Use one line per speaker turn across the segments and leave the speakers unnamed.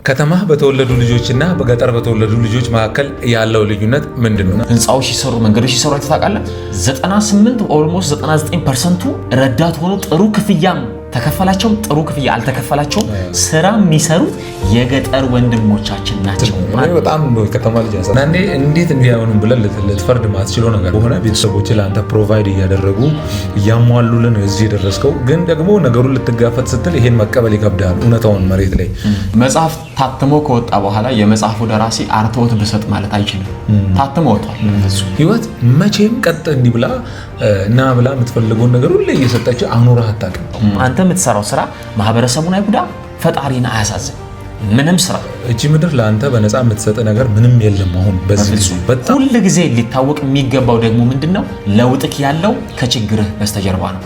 ከተማ በተወለዱ ልጆችና በገጠር በተወለዱ ልጆች መካከል ያለው ልዩነት ምንድነው?
ህንፃዎች ሲሰሩ መንገዶች ሲሰሩ ታውቃለህ 98 ኦልሞስት 99% ረዳት ሆኖ ጥሩ ክፍያም ተከፈላቸው ጥሩ ክፍያ አልተከፈላቸው ስራ የሚሰሩት የገጠር ወንድሞቻችን ናቸው።
በጣም ነው ከተማ ልጅ ያሰና እንዴት እንዲያውንም ብለን ልትፈርድ ማትችለው ነገር ሆነ ቤተሰቦች ለአንተ ፕሮቫይድ እያደረጉ እያሟሉልን እዚህ ደረስከው ግን ደግሞ ነገሩን ልትጋፈጥ ስትል ይሄን መቀበል ይከብዳል። እውነታውን መሬት ላይ
መጽሐፍ ታትሞ ከወጣ በኋላ የመጽሐፉ ደራሲ አርቶት ብሰጥ ማለት አይችልም። ታትሞ ወጣል።
ህይወት መቼም ቀጥ እንዲብላ እና ብላ የምትፈልገውን ነገር ሁሉ እየሰጠች አኖራህ አታውቅም።
አንተ የምትሰራው ስራ ማህበረሰቡን አይጉዳ፣ ፈጣሪን አያሳዝን። ምንም ስራ
እቺ ምድር ለአንተ በነፃ የምትሰጥ ነገር ምንም የለም። አሁን በዚህ በጣም
ሁሉ ጊዜ ሊታወቅ የሚገባው ደግሞ ምንድነው ለውጥክ ያለው ከችግርህ በስተጀርባ ነው።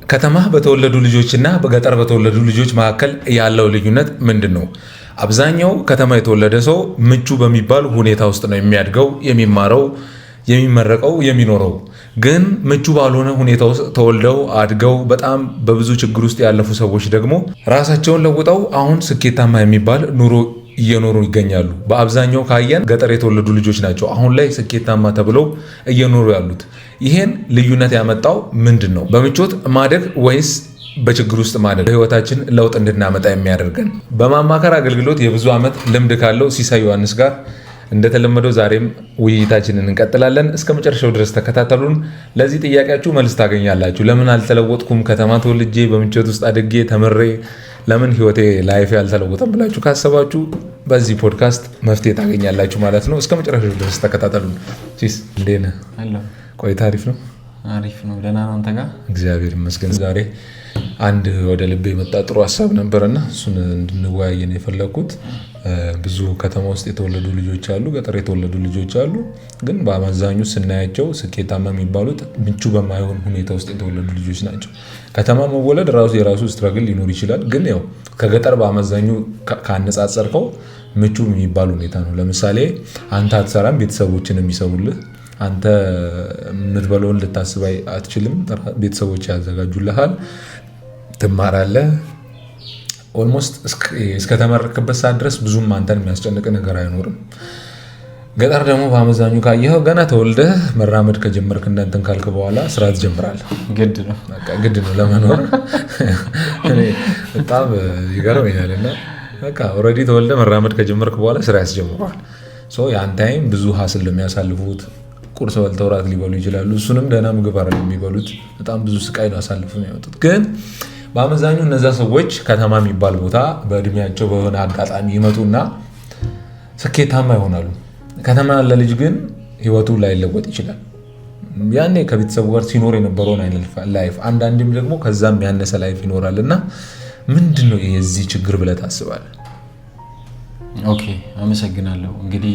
ከተማ በተወለዱ ልጆችና በገጠር በተወለዱ ልጆች መካከል ያለው ልዩነት ምንድነው? አብዛኛው ከተማ የተወለደ ሰው ምቹ በሚባል ሁኔታ ውስጥ ነው የሚያድገው፣ የሚማረው፣ የሚመረቀው፣ የሚኖረው። ግን ምቹ ባልሆነ ሁኔታ ውስጥ ተወልደው አድገው በጣም በብዙ ችግር ውስጥ ያለፉ ሰዎች ደግሞ ራሳቸውን ለውጠው አሁን ስኬታማ የሚባል ኑሮ እየኖሩ ይገኛሉ። በአብዛኛው ካየን ገጠር የተወለዱ ልጆች ናቸው አሁን ላይ ስኬታማ ተብለው እየኖሩ ያሉት። ይሄን ልዩነት ያመጣው ምንድን ነው? በምቾት ማደግ ወይስ በችግር ውስጥ ማደግ? በህይወታችን ለውጥ እንድናመጣ የሚያደርገን በማማከር አገልግሎት የብዙ ዓመት ልምድ ካለው ሲሳይ ዮሐንስ ጋር እንደተለመደው ዛሬም ውይይታችንን እንቀጥላለን። እስከ መጨረሻው ድረስ ተከታተሉን። ለዚህ ጥያቄያችሁ መልስ ታገኛላችሁ። ለምን አልተለወጥኩም? ከተማ ተወልጄ በምቾት ውስጥ አድጌ ተምሬ ለምን ህይወቴ ላይፍ ያልተለወጠም ብላችሁ ካሰባችሁ በዚህ ፖድካስት መፍትሄ ታገኛላችሁ ማለት ነው። እስከ መጨረሻው ድረስ ተከታተሉን። ሲስ እንዴት ነህ? ቆይታ አሪፍ ነው?
አሪፍ ነው። ደህና ነው። አንተ ጋር?
እግዚአብሔር ይመስገን። ዛሬ አንድ ወደ ልቤ የመጣ ጥሩ ሀሳብ ነበርና እሱን እንድንወያይ ነው የፈለኩት። ብዙ ከተማ ውስጥ የተወለዱ ልጆች አሉ፣ ገጠር የተወለዱ ልጆች አሉ። ግን በአመዛኙ ስናያቸው ስኬታማ የሚባሉት ምቹ በማይሆን ሁኔታ ውስጥ የተወለዱ ልጆች ናቸው። ከተማ መወለድ ራሱ የራሱ ስትራግል ሊኖር ይችላል። ግን ያው ከገጠር በአመዛኙ ካነጻጸርከው ምቹ የሚባል ሁኔታ ነው። ለምሳሌ አንተ አትሰራም፣ ቤተሰቦችን የሚሰሩልህ። አንተ የምትበለውን ልታስብ አትችልም፣ ቤተሰቦች ያዘጋጁልሃል። ትማራለህ። ኦልሞስት እስከተመረክበት ሰዓት ድረስ ብዙም አንተን የሚያስጨንቅ ነገር አይኖርም። ገጠር ደግሞ በአመዛኙ ካየኸው ገና ተወልደህ መራመድ ከጀመርክ እናንተን ካልክ በኋላ ስራ ትጀምራለህ። ግድ ነው ለመኖር። በጣም ይገርመኛል። እና በቃ ኦልሬዲ ተወልደህ መራመድ ከጀመርክ በኋላ ስራ ያስጀምረዋል። ያን ታይም ብዙ ሀስል ለሚያሳልፉት ቁርስ በልተው ራት ሊበሉ ይችላሉ። እሱንም ደህና ምግብ አይደለም የሚበሉት። በጣም ብዙ ስቃይ ነው አሳልፈው የሚያወጡት። ግን በአመዛኙ እነዛ ሰዎች ከተማ የሚባል ቦታ በእድሜያቸው በሆነ አጋጣሚ ይመጡና ስኬታማ ይሆናሉ። ከተማ ያለ ልጅ ግን ህይወቱ ላይለወጥ ይችላል። ያኔ ከቤተሰቡ ጋር ሲኖር የነበረውን አይነት ላይፍ፣ አንዳንድም ደግሞ ከዛም ያነሰ ላይፍ ይኖራል። እና ምንድን ነው የዚህ ችግር ብለህ ታስባለህ?
ኦኬ፣ አመሰግናለሁ። እንግዲህ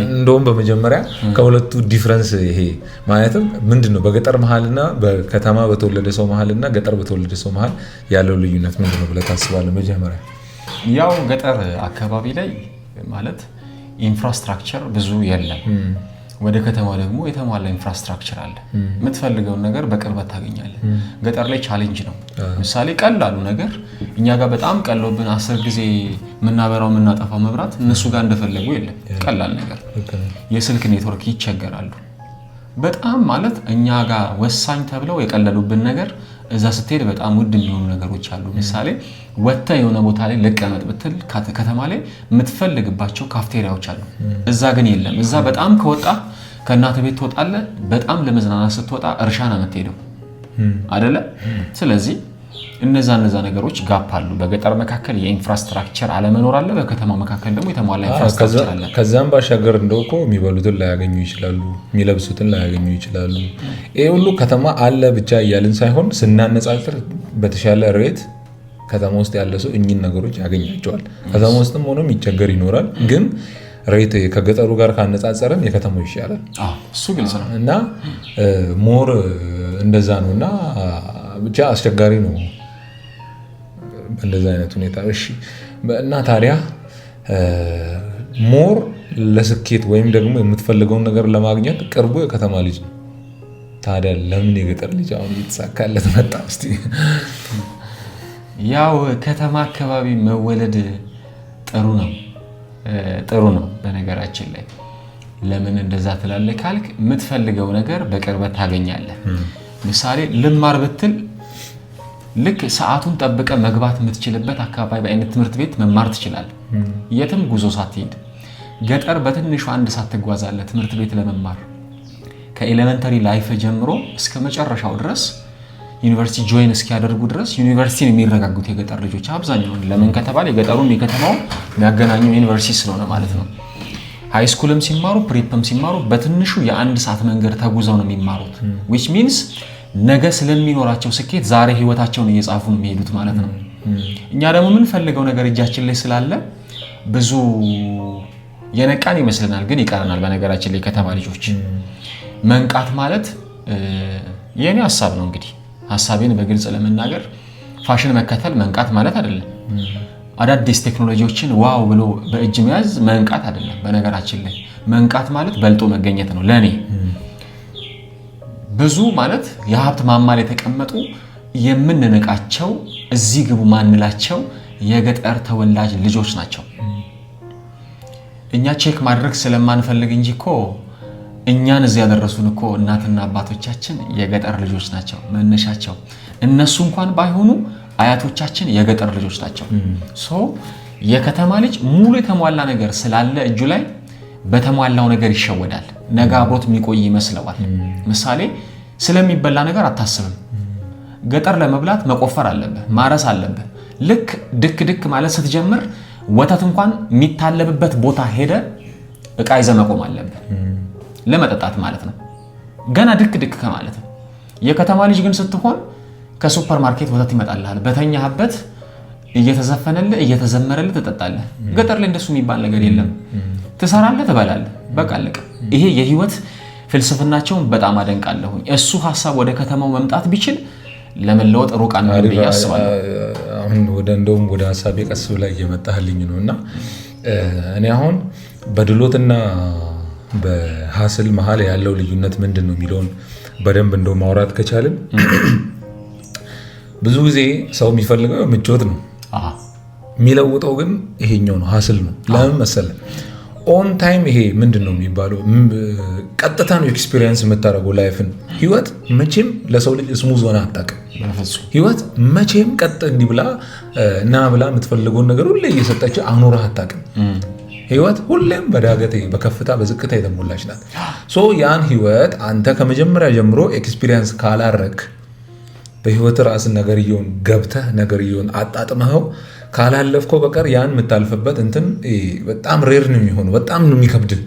እንደውም በመጀመሪያ ከሁለቱ ዲፍረንስ ይሄ ማለትም ምንድነው በገጠር መሀልና በከተማ በተወለደ ሰው መሀልና ገጠር በተወለደ ሰው መሀል ያለው ልዩነት ምንድነው ብለህ ታስባለህ? መጀመሪያ
ያው ገጠር አካባቢ ላይ ማለት ኢንፍራስትራክቸር ብዙ የለም። ወደ ከተማ ደግሞ የተሟላ ኢንፍራስትራክቸር አለ። የምትፈልገውን ነገር በቅርበት ታገኛለህ። ገጠር ላይ ቻሌንጅ ነው። ምሳሌ ቀላሉ ነገር እኛ ጋር በጣም ቀሎብን 10 ጊዜ የምናበራው የምናጠፋው መብራት እነሱ ጋር እንደፈለጉ የለም። ቀላል ነገር የስልክ ኔትወርክ ይቸገራሉ። በጣም ማለት እኛ ጋር ወሳኝ ተብለው የቀለሉብን ነገር እዛ ስትሄድ በጣም ውድ የሚሆኑ ነገሮች አሉ። ምሳሌ ወጥተህ የሆነ ቦታ ላይ ልቀመጥ ብትል ከተማ ላይ የምትፈልግባቸው ካፍቴሪያዎች አሉ። እዛ ግን የለም። እዛ በጣም ከወጣ ከእናትህ ቤት ትወጣለህ። በጣም ለመዝናናት ስትወጣ እርሻ ነው የምትሄደው አይደለ? ስለዚህ እነዛ ነገሮች ጋፕ አሉ። በገጠር መካከል የኢንፍራስትራክቸር አለመኖር አለ፣ በከተማ መካከል ደግሞ የተሟላ ኢንፍራስትራክቸር አለ።
ከዛም ባሻገር እንደው እኮ የሚበሉትን ላያገኙ ይችላሉ፣ የሚለብሱትን ላያገኙ ይችላሉ። ይሄ ሁሉ ከተማ አለ ብቻ እያልን ሳይሆን ስናነጻጽር በተሻለ ሬት ከተማ ውስጥ ያለ ሰው እኚህን ነገሮች ያገኛቸዋል። ከተማ ውስጥም ሆኖ የሚቸገር ይኖራል። ግን ሬት ከገጠሩ ጋር ካነጻጸረን የከተማው ይሻላል።
እሱ ግልጽ ነው።
እና ሞር እንደዛ ነው። እና ብቻ አስቸጋሪ ነው እንደዛ አይነት ሁኔታ። እሺ፣ እና ታዲያ ሞር ለስኬት ወይም ደግሞ የምትፈልገውን ነገር ለማግኘት ቅርቡ የከተማ ልጅ ነው። ታዲያ ለምን የገጠር ልጅ አሁን እየተሳካለት መጣ? እስቲ
ያው ከተማ አካባቢ መወለድ ጥሩ ነው በነገራችን ላይ። ለምን እንደዛ ትላለህ ካልክ የምትፈልገው ነገር በቅርበት ታገኛለህ። ምሳሌ ልማር ብትል ልክ ሰዓቱን ጠብቀ መግባት የምትችልበት አካባቢ በአይነት ትምህርት ቤት መማር ትችላለህ፣ የትም ጉዞ ሳትሄድ። ገጠር በትንሹ 1 ሰዓት ትጓዛለህ ትምህርት ቤት ለመማር። ከኤሌመንተሪ ላይፍ ጀምሮ እስከ መጨረሻው ድረስ ዩኒቨርሲቲ ጆይን እስኪያደርጉ ድረስ ዩኒቨርሲቲን የሚረጋጉት የገጠር ልጆች አብዛኛውን። ለምን ከተባለ የገጠሩን የከተማው የሚያገናኘው ዩኒቨርሲቲ ስለሆነ ማለት ነው። ሃይ ስኩልም ሲማሩ ፕሪፕም ሲማሩ በትንሹ የ1 ሰዓት መንገድ ተጉዘው ነው የሚማሩት። which means ነገ ስለሚኖራቸው ስኬት ዛሬ ህይወታቸውን እየጻፉ ነው የሚሄዱት ማለት ነው። እኛ ደግሞ የምንፈልገው ነገር እጃችን ላይ ስላለ ብዙ የነቃን ይመስለናል፣ ግን ይቀረናል። በነገራችን ላይ ከተማ ልጆች መንቃት ማለት የኔ ሐሳብ ነው። እንግዲህ ሐሳቤን በግልጽ ለመናገር ፋሽን መከተል መንቃት ማለት አይደለም። አዳዲስ ቴክኖሎጂዎችን ዋው ብሎ በእጅ መያዝ መንቃት አይደለም። በነገራችን ላይ መንቃት ማለት በልጦ መገኘት ነው ለኔ። ብዙ ማለት የሀብት ማማ ላይ የተቀመጡ የምንነቃቸው እዚህ ግቡ ማንላቸው የገጠር ተወላጅ ልጆች ናቸው። እኛ ቼክ ማድረግ ስለማንፈልግ እንጂ እኮ እኛን እዚህ ያደረሱን እኮ እናትና አባቶቻችን የገጠር ልጆች ናቸው መነሻቸው። እነሱ እንኳን ባይሆኑ አያቶቻችን የገጠር ልጆች ናቸው። ሶ የከተማ ልጅ ሙሉ የተሟላ ነገር ስላለ እጁ ላይ በተሟላው ነገር ይሸወዳል። ነገ አብሮት የሚቆይ ይመስለዋል። ምሳሌ ስለሚበላ ነገር አታስብም። ገጠር ለመብላት መቆፈር አለብህ፣ ማረስ አለብህ። ልክ ድክ ማለት ስትጀምር ወተት እንኳን የሚታለብበት ቦታ ሄደ እቃ ይዘህ መቆም አለብህ፣ ለመጠጣት ማለት ነው። ገና ድክ ከማለት ነው። የከተማ ልጅ ግን ስትሆን ከሱፐር ማርኬት ወተት ይመጣልሃል፣ በተኛህበት እየተዘፈነልህ እየተዘመረልህ ትጠጣለህ። ገጠር ላይ እንደሱ የሚባል ነገር የለም። ትሰራለህ፣ ትበላለህ፣ በቃ አለቀ። ይሄ የህይወት ፍልስፍናቸውን በጣም አደንቃለሁ። እሱ ሐሳብ ወደ ከተማው መምጣት ቢችል ለመለወጥ ሩቅ አንደም ብዬ አስባለሁ።
አሁን እንደውም ወደ ሐሳቤ ቀስ ብላ እየመጣህልኝ ነውና እኔ አሁን በድሎትና በሐስል መሃል ያለው ልዩነት ምንድነው የሚለውን በደንብ እንደው ማውራት ከቻልን ብዙ ጊዜ ሰው የሚፈልገው ምቾት ነው፣ የሚለውጠው ግን ይሄኛው ነው፣ ሐስል ነው። ለምን መሰለህ? ኦን ታይም ይሄ ምንድነው የሚባለው ቀጥታ ነው ኤክስፒሪየንስ የምታደርገው ላይፍን። ህይወት መቼም ለሰው ልጅ ስሙዝ ሆነ አታውቅም። ህይወት መቼም ቀጥ እንዲህ ብላ እና ብላ የምትፈልገውን ነገር ሁሌ እየሰጠች አኖረህ አታውቅም። ህይወት ሁሌም በዳገት በከፍታ በዝቅታ የተሞላች ናት። ሶ ያን ህይወት አንተ ከመጀመሪያ ጀምሮ ኤክስፒሪየንስ ካላረክ በህይወት ራስን ነገርየውን ገብተህ ነገርየውን አጣጥመኸው ካላለፍከው በቀር ያን የምታልፍበት እንትን በጣም ሬር ነው የሚሆነው። በጣም ነው የሚከብድህ፣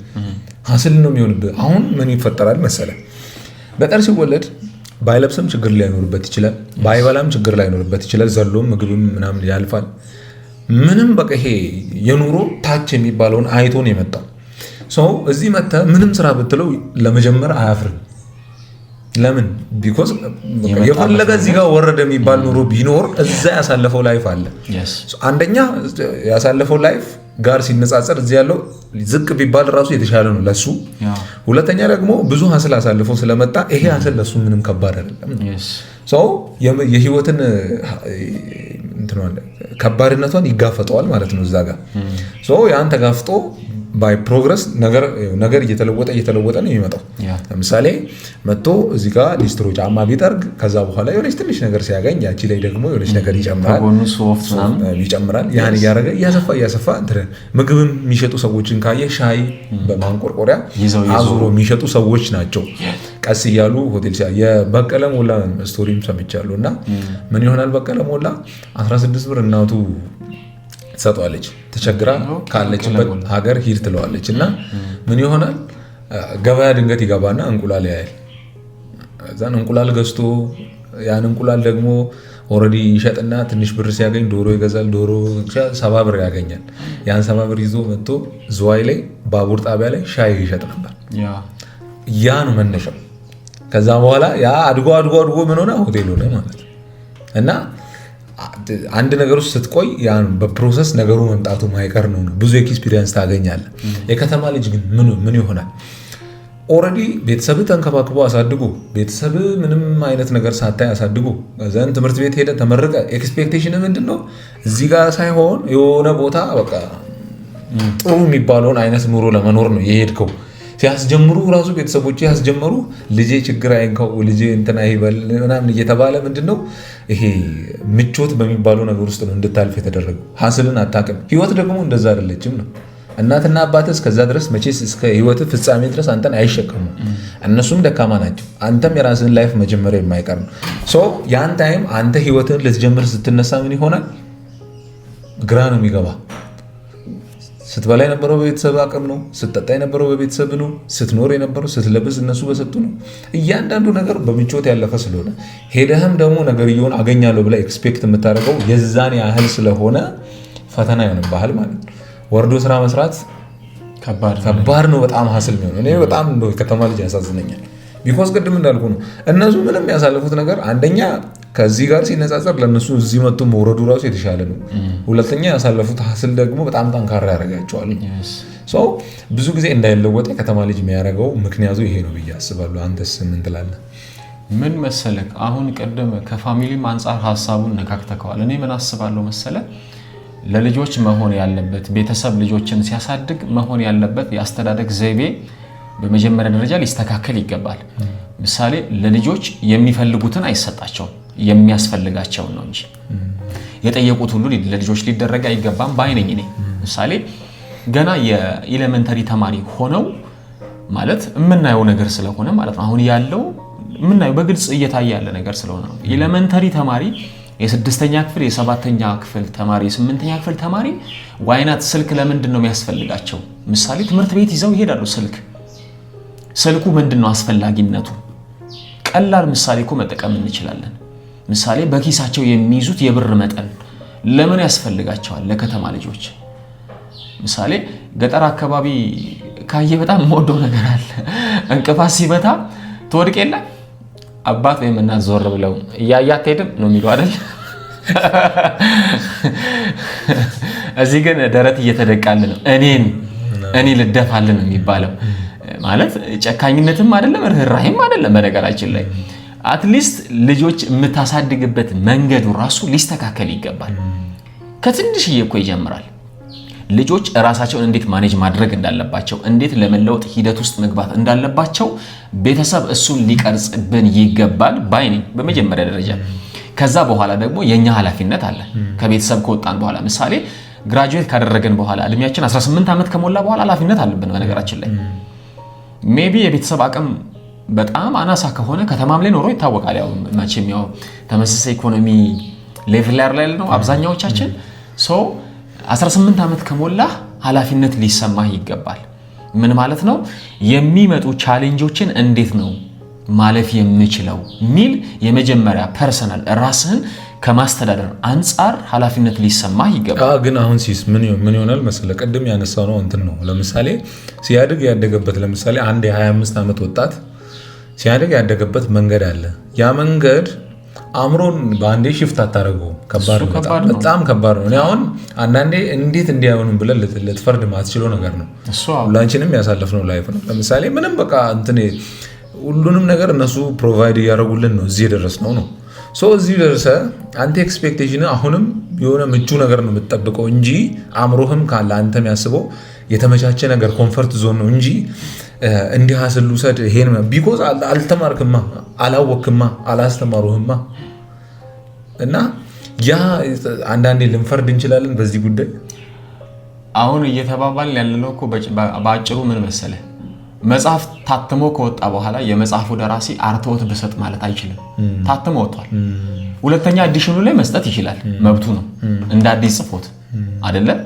ሐስል ነው የሚሆንብህ። አሁን ምን ይፈጠራል መሰለህ? ገጠር ሲወለድ ባይለብስም ችግር ላይኖርበት ይችላል፣ ባይበላም ችግር ላይኖርበት ይችላል። ዘሎም ምግብም ምናምን ያልፋል። ምንም በቃ ይሄ የኑሮ ታች የሚባለውን አይቶ ነው የመጣው ሰው። እዚህ መጥተህ ምንም ስራ ብትለው ለመጀመር አያፍርም። ለምን? ቢኮዝ የፈለገ እዚህ ጋር ወረደ የሚባል ኑሮ ቢኖር እዛ ያሳለፈው ላይፍ አለ። አንደኛ ያሳለፈው ላይፍ ጋር ሲነጻጸር እዚህ ያለው ዝቅ ቢባል ራሱ የተሻለ ነው ለሱ። ሁለተኛ ደግሞ ብዙ ሐስል አሳልፈው ስለመጣ ይሄ ሐስል ለሱ ምንም ከባድ አይደለም። ሰው የህይወትን ከባድነቷን ይጋፈጠዋል ማለት ነው እዛ ጋር። ያን ተጋፍጦ ባይ ፕሮግረስ ነገር እየተለወጠ ነው የሚመጣው። ለምሳሌ መጥቶ እዚህ ጋር ሊስትሮ ጫማ ቢጠርግ ከዛ በኋላ የሆነች ትንሽ ነገር ሲያገኝ ያቺ ላይ ደግሞ የሆነች ነገር ይጨምራል። ያን እያደረገ እያሰፋ ምግብም የሚሸጡ ሰዎችን ካየ ሻይ በማንቆርቆሪያ አዙሮ የሚሸጡ ሰዎች ናቸው። ቀስ እያሉ ሆቴል የበቀለ ሞላ ስቶሪም ሰምቻለሁ። እና ምን ይሆናል በቀለ ሞላ 16 ብር እናቱ ትሰጠዋለች። ተቸግራ ካለችበት ሀገር ሂድ ትለዋለች። እና ምን ይሆናል ገበያ ድንገት ይገባና እንቁላል ያያል። እዛን እንቁላል ገዝቶ ያን እንቁላል ደግሞ ኦልሬዲ ይሸጥና ትንሽ ብር ሲያገኝ ዶሮ ይገዛል። ዶሮ 70 ብር ያገኛል። ያን 70 ብር ይዞ መጥቶ ዝዋይ ላይ ባቡር ጣቢያ ላይ ሻይ ይሸጥ ነበር። ያ ነው መነሻው። ከዛ በኋላ ያ አድጎ ምን ሆነ? ሆቴል ሆነ ማለት ነው። እና አንድ ነገር ውስጥ ስትቆይ ያን በፕሮሰስ ነገሩ መምጣቱ ማይቀር ነው። ብዙ ኤክስፒሪየንስ ታገኛለህ። የከተማ ልጅ ግን ምን ይሆናል? ኦልሬዲ ቤተሰብ ተንከባክቦ አሳድጎ ቤተሰብ ምንም አይነት ነገር ሳታይ አሳድጎ ዘን ትምህርት ቤት ሄደ ተመረቀ ኤክስፔክቴሽን ምንድነው እዚህ ጋር ሳይሆን የሆነ ቦታ በቃ ጥሩ የሚባለውን አይነት ኑሮ ለመኖር ነው የሄድከው። ሲያስጀምሩ ራሱ ቤተሰቦች ያስጀምሩ ልጄ ችግር አይንካው ልጄ እንትና ይበል ምናምን እየተባለ ምንድነው ይሄ ምቾት በሚባለው ነገር ውስጥ ነው እንድታልፍ የተደረገው። ሀስልን አታውቅም። ህይወት ደግሞ እንደዛ አይደለችም ነው። እናትና አባትህ እስከዛ ድረስ መቼስ እስከ ህይወት ፍጻሜ ድረስ አንተን አይሸከሙም። እነሱም ደካማ ናቸው። አንተም የራስህን ላይፍ መጀመሪያ የማይቀር ነው። ሶ ያን ታይም አንተ ህይወትን ልትጀምር ስትነሳ ምን ይሆናል? ግራ ነው የሚገባ። ስትበላ የነበረው በቤተሰብ አቅም ነው። ስትጠጣ የነበረው በቤተሰብ ነው። ስትኖር የነበረው ስትለብስ እነሱ በሰጡ ነው። እያንዳንዱ ነገር በምቾት ያለፈ ስለሆነ ሄደህም ደግሞ ነገርየውን አገኛለሁ ብለህ ኤክስፔክት የምታደርገው የዛን ያህል ስለሆነ ፈተና ይሆንብሃል ማለት ነው። ወርዶ ስራ መስራት ከባድ ነው። በጣም ሀስል የሚሆነው እኔ በጣም እንደው ከተማ ልጅ ያሳዝነኛል። ቢኮዝ ቅድም እንዳልኩ ነው እነሱ ምንም ያሳለፉት ነገር አንደኛ ከዚህ ጋር ሲነጻጸር ለነሱ እዚህ መጥቶ መውረዱ ራሱ የተሻለ ነው። ሁለተኛ ያሳለፉት ሀስል ደግሞ በጣም ጠንካራ ያደርጋቸዋል። ሰው ብዙ ጊዜ እንዳይለወጥ የከተማ ልጅ የሚያደርገው ምክንያቱ ይሄ ነው ብዬ አስባለሁ። አንተስ ምን ትላለህ?
ምን መሰለህ አሁን ቅድም ከፋሚሊም አንጻር ሀሳቡን ነካክተከዋል። እኔ ምን አስባለሁ መሰለህ ለልጆች መሆን ያለበት ቤተሰብ ልጆችን ሲያሳድግ መሆን ያለበት የአስተዳደግ ዘይቤ በመጀመሪያ ደረጃ ሊስተካከል ይገባል። ምሳሌ ለልጆች የሚፈልጉትን አይሰጣቸውም የሚያስፈልጋቸውን ነው እንጂ የጠየቁት ሁሉ ለልጆች ሊደረግ አይገባም ባይነኝ እኔ። ምሳሌ ገና የኤሌመንተሪ ተማሪ ሆነው ማለት የምናየው ነገር ስለሆነ ማለት ነው። አሁን ያለው የምናየው በግልጽ እየታየ ያለ ነገር ስለሆነ ነው። ኤሌመንተሪ ተማሪ የስድስተኛ ክፍል የሰባተኛ ክፍል ተማሪ የስምንተኛ ክፍል ተማሪ ዋይናት ስልክ ለምንድን ነው የሚያስፈልጋቸው? ምሳሌ ትምህርት ቤት ይዘው ይሄዳሉ። ስልኩ ምንድነው አስፈላጊነቱ? ቀላል ምሳሌ እኮ መጠቀም እንችላለን። ምሳሌ በኪሳቸው የሚይዙት የብር መጠን ለምን ያስፈልጋቸዋል? ለከተማ ልጆች ምሳሌ ገጠር አካባቢ ካየ በጣም የምወደው ነገር አለ። እንቅፋት ሲበታ ትወድቅ የለ አባት ወይም እናት ዞር ብለው እያያት ሄድም ነው የሚሉ አይደል? እዚህ ግን ደረት እየተደቃልን ነው እኔ ልደፋልን ነው የሚባለው። ማለት ጨካኝነትም አይደለም ርህራሄም አይደለም። በነገራችን ላይ አትሊስት ልጆች የምታሳድግበት መንገዱ ራሱ ሊስተካከል ይገባል። ከትንሽዬ እኮ ይጀምራል። ልጆች ራሳቸውን እንዴት ማኔጅ ማድረግ እንዳለባቸው እንዴት ለመለወጥ ሂደት ውስጥ መግባት እንዳለባቸው ቤተሰብ እሱን ሊቀርጽብን ይገባል ባይ ነኝ በመጀመሪያ ደረጃ። ከዛ በኋላ ደግሞ የኛ ኃላፊነት አለ። ከቤተሰብ ከወጣን በኋላ ምሳሌ ግራጁዌት ካደረገን በኋላ እድሜያችን 18 ዓመት ከሞላ በኋላ ኃላፊነት አለብን። በነገራችን ላይ ሜቢ የቤተሰብ አቅም በጣም አናሳ ከሆነ ከተማም ላይ ኖሮ ይታወቃል። ያው መቼም ያው ተመሳሳይ ኢኮኖሚ ሌቭል ላይ ነው አብዛኛዎቻችን። 18 ዓመት ከሞላ ኃላፊነት ሊሰማህ ይገባል። ምን ማለት ነው? የሚመጡ ቻሌንጆችን እንዴት ነው ማለፍ የምችለው ሚል የመጀመሪያ ፐርሰናል ራስህን ከማስተዳደር አንጻር ኃላፊነት ሊሰማህ ይገባል።
ግን አሁን ሲስ ምን ይሆናል መሰለህ? ቅድም ያነሳው ነው እንትን ነው። ለምሳሌ ሲያድግ ያደገበት ለምሳሌ አንድ የ25 ዓመት ወጣት ሲያድግ ያደገበት መንገድ አለ። ያ መንገድ አምሮን በአንዴ ሽፍት አታደርገው። በጣም ከባድ ነው። እኔ አሁን አንዳንዴ እንዴት እንዲያውንም ብለን ልትፈርድ ማትችለው ነገር ነው። ሁላችንም ያሳለፍነው ላይፍ ነው። ለምሳሌ ምንም በቃ እንትን ሁሉንም ነገር እነሱ ፕሮቫይድ እያደረጉልን ነው እዚህ የደረስነው ነው። እዚህ ደርሰ አንተ ኤክስፔክቴሽን አሁንም የሆነ ምቹ ነገር ነው የምትጠብቀው እንጂ አእምሮህም ካለ አንተ የሚያስበው የተመቻቸ ነገር ኮምፈርት ዞን ነው እንጂ እንዲህ ሀስሉ ሰድ ይሄን ቢኮዝ አልተማርክማ፣ አላወክማ፣ አላስተማሩህማ። እና ያ አንዳንዴ ልንፈርድ እንችላለን በዚህ ጉዳይ።
አሁን እየተባባልን ያለነው እኮ በአጭሩ ምን መሰለህ፣ መጽሐፍ ታትሞ ከወጣ በኋላ የመጽሐፉ ደራሲ አርተውት በሰጥ ማለት አይችልም። ታትሞ ወጥቷል። ሁለተኛ ኤዲሽኑ ላይ መስጠት ይችላል፣ መብቱ ነው እንደ አዲስ ጽፎት አይደለም።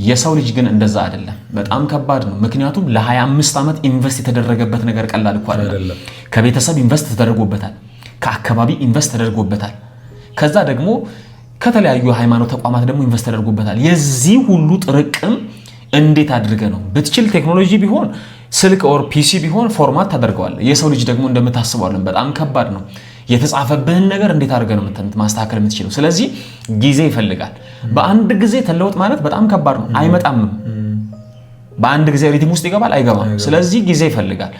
የሰው ልጅ ግን እንደዛ አይደለም። በጣም ከባድ ነው። ምክንያቱም ለ25 ዓመት ኢንቨስት የተደረገበት ነገር ቀላል እኮ አይደለም። ከቤተሰብ ኢንቨስት ተደርጎበታል፣ ከአካባቢ ኢንቨስት ተደርጎበታል፣ ከዛ ደግሞ ከተለያዩ ሃይማኖት ተቋማት ደግሞ ኢንቨስት ተደርጎበታል። የዚህ ሁሉ ጥርቅም እንዴት አድርገ ነው ብትችል ቴክኖሎጂ ቢሆን ስልክ ኦር ፒሲ ቢሆን ፎርማት ታደርገዋል። የሰው ልጅ ደግሞ እንደምታስበዋለን በጣም ከባድ ነው። የተጻፈብህን ነገር እንዴት አድርገ ነው ማስተካከል የምትችለው? ስለዚህ ጊዜ ይፈልጋል። በአንድ ጊዜ ተለውጥ ማለት በጣም ከባድ ነው። አይመጣም። በአንድ ጊዜ ሪትም ውስጥ ይገባል አይገባም። ስለዚህ ጊዜ ይፈልጋል።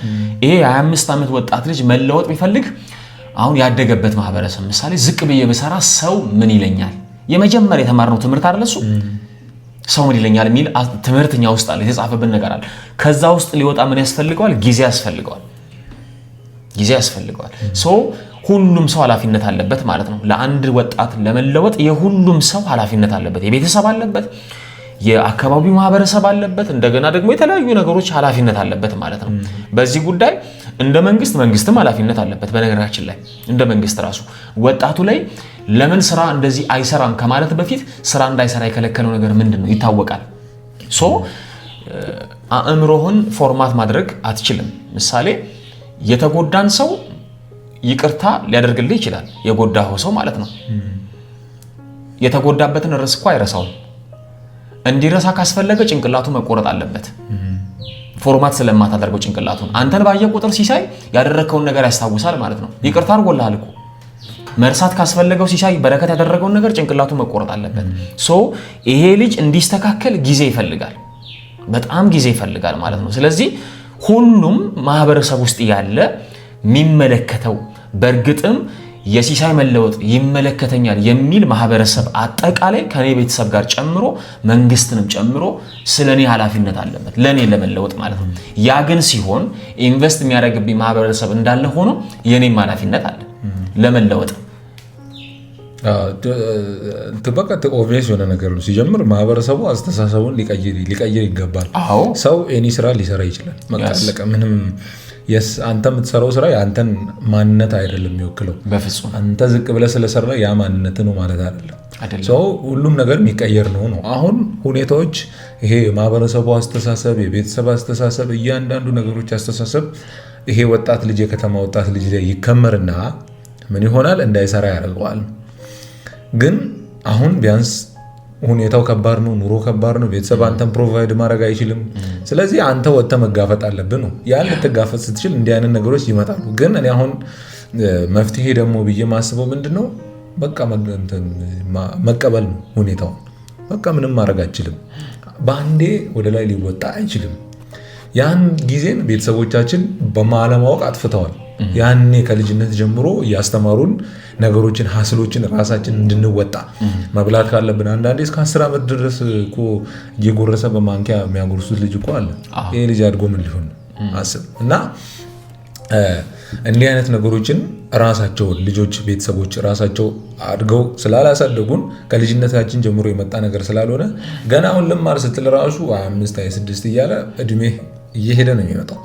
ይሄ 25 ዓመት ወጣት ልጅ መለወጥ ቢፈልግ አሁን ያደገበት ማህበረሰብ ምሳሌ ዝቅ ብዬ በሰራ ሰው ምን ይለኛል የመጀመሪያ የተማርነው ትምህርት አይደል እሱ ሰው ምን ይለኛል የሚል ትምህርትኛ ውስጥ አለ የተጻፈበት ነገር አለ። ከዛ ውስጥ ሊወጣ ምን ያስፈልገዋል? ጊዜ ያስፈልገዋል። ሁሉም ሰው ኃላፊነት አለበት ማለት ነው። ለአንድ ወጣት ለመለወጥ የሁሉም ሰው ኃላፊነት አለበት። የቤተሰብ አለበት፣ የአካባቢው ማህበረሰብ አለበት፣ እንደገና ደግሞ የተለያዩ ነገሮች ኃላፊነት አለበት ማለት ነው። በዚህ ጉዳይ እንደ መንግስትም ኃላፊነት አለበት። በነገራችን ላይ እንደ መንግስት ራሱ ወጣቱ ላይ ለምን ስራ እንደዚህ አይሰራም ከማለት በፊት ስራ እንዳይሰራ የከለከለው ነገር ምንድነው ይታወቃል። አእምሮህን ፎርማት ማድረግ አትችልም። ምሳሌ የተጎዳን ሰው ይቅርታ ሊያደርግልህ ይችላል፣ የጎዳው ሰው ማለት ነው። የተጎዳበትን ርዕስ እኮ አይረሳውም። እንዲረሳ ካስፈለገ ጭንቅላቱ መቆረጥ አለበት። ፎርማት ስለማታደርገው ጭንቅላቱን አንተን ባየ ቁጥር ሲሳይ ያደረከውን ነገር ያስታውሳል ማለት ነው። ይቅርታ አድርጎልሃል እኮ መርሳት ካስፈለገው ሲሳይ በረከት ያደረገውን ነገር ጭንቅላቱ መቆረጥ አለበት። ይሄ ልጅ እንዲስተካከል ጊዜ ይፈልጋል፣ በጣም ጊዜ ይፈልጋል ማለት ነው። ስለዚህ ሁሉም ማህበረሰብ ውስጥ ያለ የሚመለከተው በእርግጥም የሲሳይ መለወጥ ይመለከተኛል የሚል ማህበረሰብ አጠቃላይ ከኔ ቤተሰብ ጋር ጨምሮ መንግስትንም ጨምሮ ስለኔ ኃላፊነት አለበት ለኔ ለመለወጥ ማለት ነው። ያ ግን ሲሆን ኢንቨስት የሚያደርግብኝ ማህበረሰብ እንዳለ ሆኖ የኔም ኃላፊነት አለ ለመለወጥ።
በቃ ኦብቪየስ የሆነ ነገር ነው። ሲጀምር ማህበረሰቡ አስተሳሰቡን ሊቀይር ይገባል። ሰው ኤኒ ስራ ሊሰራ ይችላል። መቃለቀ ምንም አንተ የምትሰራው ስራ የአንተን ማንነት አይደለም የሚወክለው።
በፍጹም አንተ
ዝቅ ብለህ ስለሰራ ያ ማንነት ነው ማለት አይደለም። ሰው ሁሉም ነገር የሚቀየር ነው። አሁን ሁኔታዎች ይሄ ማህበረሰቡ አስተሳሰብ፣ የቤተሰብ አስተሳሰብ፣ እያንዳንዱ ነገሮች አስተሳሰብ ይሄ ወጣት ልጅ የከተማ ወጣት ልጅ ላይ ይከመርና ምን ይሆናል? እንዳይሰራ ያደርገዋል። ግን አሁን ቢያንስ ሁኔታው ከባድ ነው፣ ኑሮ ከባድ ነው። ቤተሰብ አንተን ፕሮቫይድ ማድረግ አይችልም። ስለዚህ አንተ ወጥተህ መጋፈጥ አለብህ ነው። ያን ልትጋፈጥ ስትችል እንዲህ አይነት ነገሮች ይመጣሉ። ግን እኔ አሁን መፍትሄ ደግሞ ብዬ ማስበው ምንድነው? በቃ መቀበል ነው ሁኔታውን። በቃ ምንም ማድረግ አይችልም። በአንዴ ወደ ላይ ሊወጣ አይችልም። ያን ጊዜን ቤተሰቦቻችን በማለማወቅ አጥፍተዋል። ያኔ ከልጅነት ጀምሮ እያስተማሩን ነገሮችን ሀስሎችን ራሳችን እንድንወጣ መብላት ካለብን አንዳንዴ እስከ 10 ዓመት ድረስ እኮ እየጎረሰ በማንኪያ የሚያጎርሱት ልጅ እኮ አለ። ይሄ ልጅ አድጎ ምን ሊሆን አስብ። እና እንዲህ አይነት ነገሮችን ራሳቸውን ልጆች ቤተሰቦች ራሳቸው አድገው ስላላሳደጉን ከልጅነታችን ጀምሮ የመጣ ነገር ስላልሆነ ገና አሁን ልማር ስትል ራሱ 25 26 እያለ እድሜ እየሄደ ነው የሚመጣው።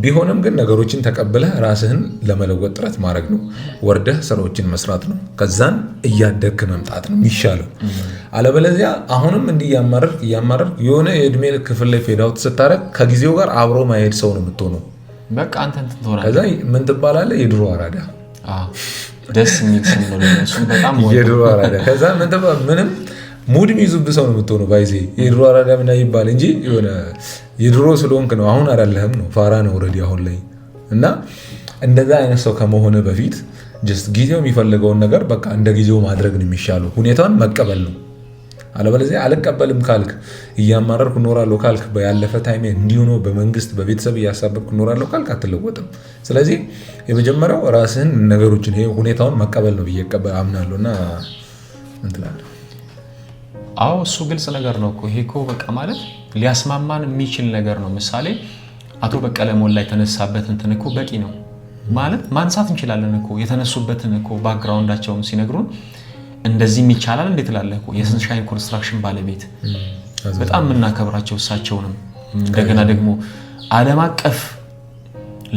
ቢሆንም ግን ነገሮችን ተቀብለህ ራስህን ለመለወጥ ጥረት ማድረግ ነው። ወርደህ ስራዎችን መስራት ነው። ከዛን እያደግክ መምጣት ነው የሚሻለው። አለበለዚያ አሁንም እንዲህ እያማረርክ የሆነ የእድሜ ክፍል ላይ ፌድ አውት ስታረግ ከጊዜው ጋር አብሮ ማሄድ ሰው ነው የምትሆነው።
በቃ አንተ እንትሆናለህ።
ከዛ ምን ትባላለህ? የድሮ አራዳ።
ደስ የሚል ስም ነው እሱ በጣም
የድሮ አራዳ። ከዛ ምንም ሙድ የሚይዙብህ ሰው ነው የምትሆነው። ባይዜ የድሮ አራዳ ምን ይባል እንጂ የሆነ የድሮ ስለሆንክ ነው። አሁን አይደለህም ነው፣ ፋራ ነው ኦልሬዲ አሁን ላይ። እና እንደዛ አይነት ሰው ከመሆነ በፊት ጀስት ጊዜው የሚፈልገውን ነገር በቃ እንደ ጊዜው ማድረግ ነው የሚሻለው። ሁኔታውን መቀበል ነው። አለበለዚያ አልቀበልም ካልክ እያማረርኩ እኖራለሁ ካልክ ያለፈ ታይሜ እንዲሁ ነው በመንግስት በቤተሰብ እያሳበብኩ እኖራለሁ ካልክ አትለወጥም። ስለዚህ የመጀመሪያው ራስህን ነገሮችን ይሄ ሁኔታውን መቀበል ነው ብዬ አምናለሁና እንትላለሁ።
አዎ እሱ ግልጽ ነገር ነው እኮ። ይሄ እኮ በቃ ማለት ሊያስማማን የሚችል ነገር ነው። ምሳሌ አቶ በቀለ ሞላ የተነሳበት እንትን እኮ በቂ ነው ማለት ማንሳት እንችላለን እኮ። የተነሱበትን እኮ ባክግራውንዳቸውን ሲነግሩን እንደዚህም ይቻላል እንዴት ትላለህ እኮ። የሰንሻይን ኮንስትራክሽን ባለቤት በጣም የምናከብራቸው እሳቸውንም እንደገና ደግሞ ዓለም አቀፍ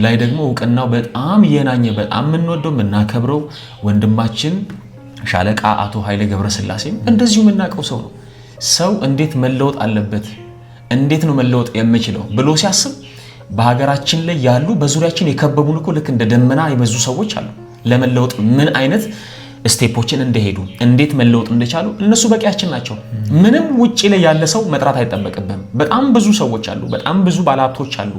ላይ ደግሞ እውቅናው በጣም የናኘ በጣም የምንወደው የምናከብረው ወንድማችን ሻለቃ አቶ ኃይሌ ገብረስላሴ እንደዚሁ የምናውቀው ሰው ነው። ሰው እንዴት መለወጥ አለበት፣ እንዴት ነው መለወጥ የምችለው ብሎ ሲያስብ በሀገራችን ላይ ያሉ በዙሪያችን የከበቡን እኮ ልክ እንደ ደመና የበዙ ሰዎች አሉ። ለመለወጥ ምን አይነት ስቴፖችን እንደሄዱ እንዴት መለወጥ እንደቻሉ እነሱ በቂያችን ናቸው። ምንም ውጪ ላይ ያለ ሰው መጥራት አይጠበቅብህም። በጣም ብዙ ሰዎች አሉ፣ በጣም ብዙ ባለሀብቶች አሉ፣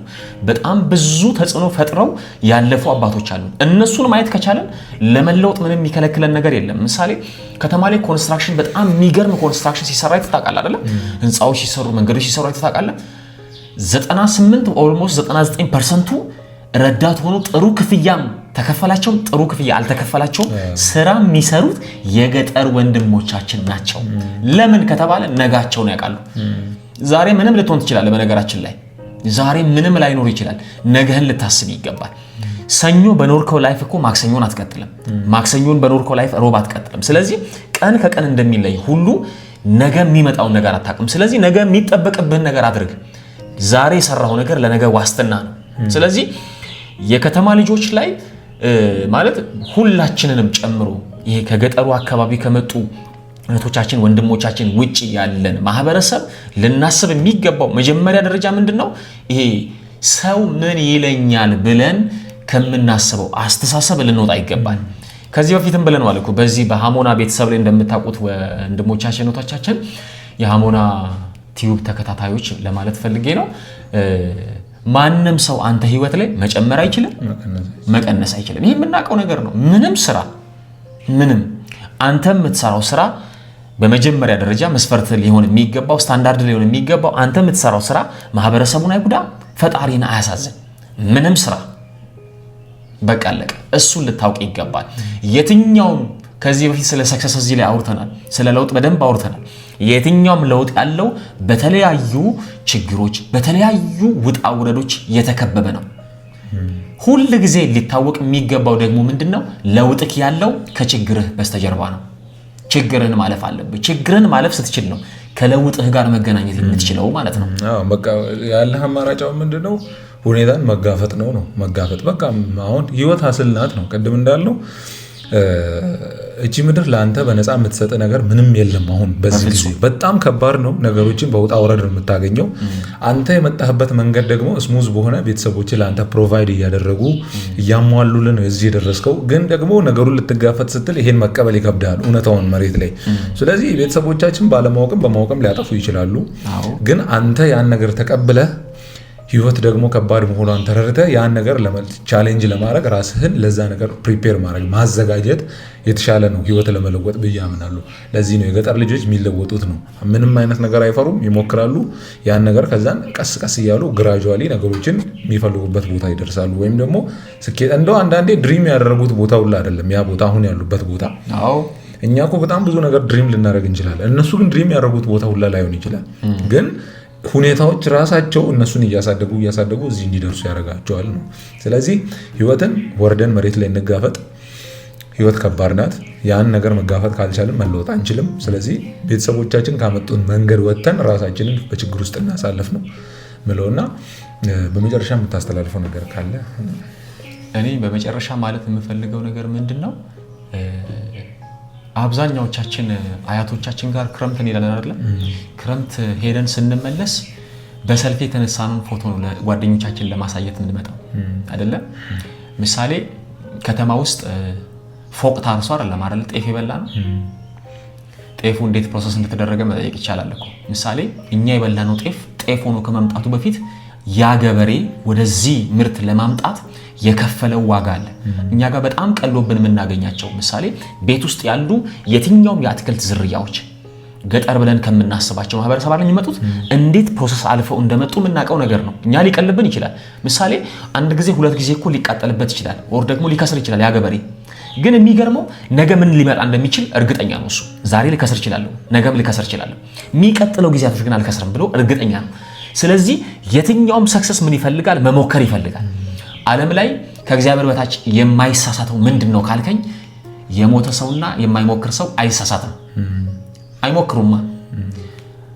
በጣም ብዙ ተጽዕኖ ፈጥረው ያለፉ አባቶች አሉ። እነሱን ማየት ከቻለን ለመለወጥ ምንም የሚከለክለን ነገር የለም። ምሳሌ ከተማ ላይ ኮንስትራክሽን በጣም የሚገርም ኮንስትራክሽን ሲሰራ አይተህ ታውቃለህ አይደል? ህንፃዎች ሲሰሩ መንገዶች ሲሰሩ አይተህ ታውቃለህ? 98 ኦልሞስት 99% ረዳት ሆኖ ጥሩ ክፍያም ተከፈላቸው ጥሩ ክፍያ አልተከፈላቸው ስራ የሚሰሩት የገጠር ወንድሞቻችን ናቸው። ለምን ከተባለ ነጋቸውን ያውቃሉ። ዛሬ ምንም ልትሆን ትችላለህ። በነገራችን ላይ ዛሬ ምንም ላይኖር ይችላል። ነገህን ልታስብ ይገባል። ሰኞ በኖርከው ላይፍ እኮ ማክሰኞን አትቀጥልም። ማክሰኞን በኖርከው ላይፍ ሮብ አትቀጥልም። ስለዚህ ቀን ከቀን እንደሚለይ ሁሉ ነገ የሚመጣውን ነገር አታውቅም። ስለዚህ ነገ የሚጠበቅብህን ነገር አድርግ። ዛሬ የሰራው ነገር ለነገ ዋስትና ነው። ስለዚህ የከተማ ልጆች ላይ ማለት ሁላችንንም ጨምሮ ይሄ ከገጠሩ አካባቢ ከመጡ እህቶቻችን ወንድሞቻችን ውጪ ያለን ማህበረሰብ ልናስብ የሚገባው መጀመሪያ ደረጃ ምንድነው? ይሄ ሰው ምን ይለኛል ብለን ከምናስበው አስተሳሰብ ልንወጣ ይገባል። ከዚህ በፊትም ብለናል እኮ በዚህ በሃሞና ቤተሰብ ላይ እንደምታውቁት ወንድሞቻችን እህቶቻችን የሃሞና ቲዩብ ተከታታዮች ለማለት ፈልጌ ነው። ማንም ሰው አንተ ህይወት ላይ መጨመር አይችልም፣ መቀነስ አይችልም። ይሄ የምናውቀው ነገር ነው። ምንም አንተ የምትሰራው ስራ በመጀመሪያ ደረጃ መስፈርት ሊሆን የሚገባው ስታንዳርድ ሊሆን የሚገባው አንተ የምትሰራው ስራ ማህበረሰቡን አይጉዳ፣ ፈጣሪን አያሳዝን። ምንም ስራ በቃ አለቀ። እሱን ልታውቅ ይገባል። የትኛውም ከዚህ በፊት ስለ ሰክሰስ እዚህ ላይ አውርተናል፣ ስለ ለውጥ በደንብ አውርተናል። የትኛውም ለውጥ ያለው በተለያዩ ችግሮች በተለያዩ ውጣ ውረዶች የተከበበ ነው። ሁሉ ጊዜ ሊታወቅ የሚገባው ደግሞ ምንድነው? ለውጥክ ያለው ከችግርህ በስተጀርባ ነው። ችግርን ማለፍ አለብህ። ችግርን ማለፍ ስትችል ነው ከለውጥህ ጋር መገናኘት የምትችለው ማለት ነው።
በቃ ያለህ አማራጫው ምንድነው? ሁኔታን መጋፈጥ ነው። መጋፈጥ በቃ አሁን ህይወት ሀስል ናት ነው። ቅድም እንዳልነው እቺ ምድር ለአንተ በነፃ የምትሰጥ ነገር ምንም የለም። አሁን በዚህ ጊዜ በጣም ከባድ ነው። ነገሮችን በውጣ ወረድ ነው የምታገኘው። አንተ የመጣህበት መንገድ ደግሞ ስሙዝ በሆነ ቤተሰቦች ለአንተ ፕሮቫይድ እያደረጉ እያሟሉልን ነው እዚህ የደረስከው። ግን ደግሞ ነገሩን ልትጋፈጥ ስትል ይሄን መቀበል ይከብዳል፣ እውነታውን መሬት ላይ። ስለዚህ ቤተሰቦቻችን ባለማወቅም በማወቅም ሊያጠፉ ይችላሉ። ግን አንተ ያን ነገር ተቀብለህ ህይወት ደግሞ ከባድ መሆኗን ተረድተህ ያን ነገር ቻሌንጅ ለማድረግ ራስህን ለዛ ነገር ፕሪፔር ማድረግ ማዘጋጀት የተሻለ ነው ህይወት ለመለወጥ ብዬ አምናለሁ። ለዚህ ነው የገጠር ልጆች የሚለወጡት ነው። ምንም አይነት ነገር አይፈሩም፣ ይሞክራሉ። ያን ነገር ከዛን ቀስ ቀስ እያሉ ግራጁዋሊ ነገሮችን የሚፈልጉበት ቦታ ይደርሳሉ። ወይም ደግሞ ስኬት እንደው አንዳንዴ ድሪም ያደረጉት ቦታ ሁላ አይደለም ያ ቦታ አሁን ያሉበት ቦታ። እኛ እኮ በጣም ብዙ ነገር ድሪም ልናደርግ እንችላለን። እነሱ ግን ድሪም ያደረጉት ቦታ ሁላ ላይሆን ይችላል። ግን ሁኔታዎች ራሳቸው እነሱን እያሳደጉ እዚህ እንዲደርሱ ያደርጋቸዋል ነው። ስለዚህ ህይወትን ወርደን መሬት ላይ እንጋፈጥ። ህይወት ከባድ ናት። ያን ነገር መጋፈጥ ካልቻልን መለወጥ አንችልም። ስለዚህ ቤተሰቦቻችን ካመጡን መንገድ ወጥተን ራሳችንን በችግር ውስጥ እናሳልፍ ነው ምለውና በመጨረሻ የምታስተላልፈው ነገር ካለ?
እኔ በመጨረሻ ማለት የምፈልገው ነገር ምንድነው? አብዛኛዎቻችን አያቶቻችን ጋር ክረምት እንሄዳለን አይደል? ክረምት ሄደን ስንመለስ በሰልፍ የተነሳነውን ፎቶ ነው ለጓደኞቻችን ለማሳየት የምንመጣው አይደለ? ምሳሌ ከተማ ውስጥ ፎቅ ታርሶ አይደለም አይደል ጤፍ የበላ ነው። ጤፉ እንዴት ፕሮሰስ እንደተደረገ መጠየቅ ይቻላል እኮ። ምሳሌ እኛ የበላነው ጤፍ ሆኖ ከመምጣቱ በፊት ያ ገበሬ ወደዚህ ምርት ለማምጣት የከፈለው ዋጋ አለ። እኛ ጋር በጣም ቀሎብን የምናገኛቸው ምሳሌ ቤት ውስጥ ያሉ የትኛውም የአትክልት ዝርያዎች ገጠር ብለን ከምናስባቸው ማህበረሰብ አለኝ የሚመጡት እንዴት ፕሮሰስ አልፈው እንደመጡ የምናውቀው ነገር ነው። እኛ ሊቀልብን ይችላል። ምሳሌ አንድ ጊዜ ሁለት ጊዜ እኮ ሊቃጠልበት ይችላል፣ ወር ደግሞ ሊከስር ይችላል ያ ገበሬ። ግን የሚገርመው ነገ ምን ሊመጣ እንደሚችል እርግጠኛ ነው እሱ። ዛሬ ልከስር ይችላል፣ ነገም ልከስር ይችላል፣ የሚቀጥለው ጊዜያቶች ግን አልከስርም ብሎ እርግጠኛ ነው። ስለዚህ የትኛውም ሰክሰስ ምን ይፈልጋል? መሞከር ይፈልጋል። ዓለም ላይ ከእግዚአብሔር በታች የማይሳሳተው ምንድነው ካልከኝ፣ የሞተ ሰውና የማይሞክር ሰው አይሳሳትም። አይሞክሩማ።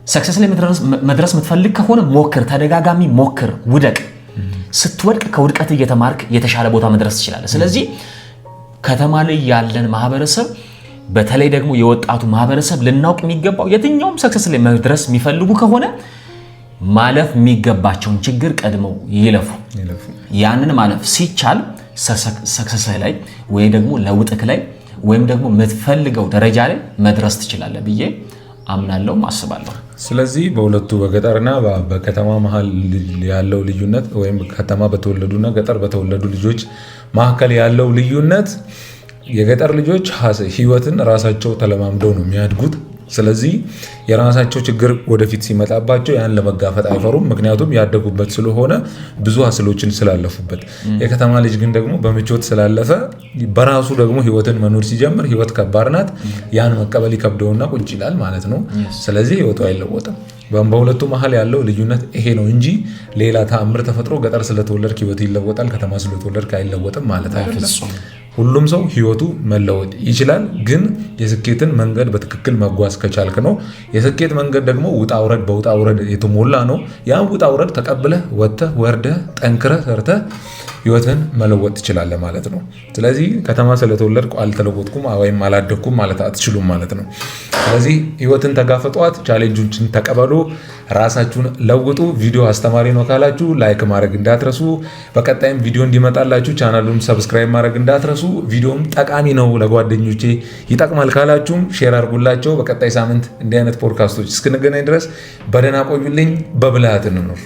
ሰክሰስ ላይ መድረስ የምትፈልግ ከሆነ ሞክር፣ ተደጋጋሚ ሞክር፣ ውደቅ። ስትወድቅ ከውድቀት እየተማርክ የተሻለ ቦታ መድረስ ትችላለህ። ስለዚህ ከተማ ላይ ያለን ማህበረሰብ፣ በተለይ ደግሞ የወጣቱ ማህበረሰብ ልናውቅ የሚገባው የትኛውም ሰክሰስ ላይ መድረስ የሚፈልጉ ከሆነ ማለፍ የሚገባቸውን ችግር ቀድመው ይለፉ። ያንን ማለፍ ሲቻል ሰክሰስህ ላይ ወይ ደግሞ ለውጥክ ላይ ወይም ደግሞ የምትፈልገው ደረጃ ላይ መድረስ ትችላለህ ብዬ አምናለሁ፣ አስባለሁ።
ስለዚህ በሁለቱ በገጠርና በከተማ መሃል ያለው ልዩነት ወይም ከተማ በተወለዱና ገጠር በተወለዱ ልጆች መካከል ያለው ልዩነት፣ የገጠር ልጆች ህይወትን ራሳቸው ተለማምደው ነው የሚያድጉት። ስለዚህ የራሳቸው ችግር ወደፊት ሲመጣባቸው ያን ለመጋፈጥ አይፈሩም። ምክንያቱም ያደጉበት ስለሆነ ብዙ ሀስሎችን ስላለፉበት። የከተማ ልጅ ግን ደግሞ በምቾት ስላለፈ በራሱ ደግሞ ህይወትን መኖር ሲጀምር ህይወት ከባድ ናት። ያን መቀበል ይከብደውና ቁጭ ይላል ማለት ነው። ስለዚህ ህይወቱ አይለወጥም። በሁለቱ መሀል ያለው ልዩነት ይሄ ነው እንጂ ሌላ ተአምር ተፈጥሮ ገጠር ስለተወለድክ ህይወት ይለወጣል፣ ከተማ ስለተወለድክ አይለወጥም ማለት አይደለም። ሁሉም ሰው ህይወቱ መለወጥ ይችላል። ግን የስኬትን መንገድ በትክክል መጓዝ ከቻልክ ነው። የስኬት መንገድ ደግሞ ውጣ ውረድ በውጣ ውረድ የተሞላ ነው። ያን ውጣ ውረድ ተቀብለህ ወጥተህ ወርደህ ጠንክረህ ሰርተህ ህይወትን መለወጥ ትችላለህ ማለት ነው። ስለዚህ ከተማ ስለተወለድኩ አልተለወጥኩም ወይም አላደግኩም ማለት አትችሉም ማለት ነው። ስለዚህ ህይወትን ተጋፈጧት፣ ቻሌንጆችን ተቀበሉ፣ ራሳችሁን ለውጡ። ቪዲዮ አስተማሪ ነው ካላችሁ ላይክ ማድረግ እንዳትረሱ። በቀጣይም ቪዲዮ እንዲመጣላችሁ ቻናሉን ሰብስክራይብ ማድረግ እንዳትረሱ። ቪዲዮም ጠቃሚ ነው ለጓደኞቼ ይጠቅማል ካላችሁም ሼር አድርጉላቸው። በቀጣይ ሳምንት እንዲህ አይነት ፖድካስቶች እስክንገናኝ ድረስ በደህና ቆዩልኝ። በብልሃት እንኑር።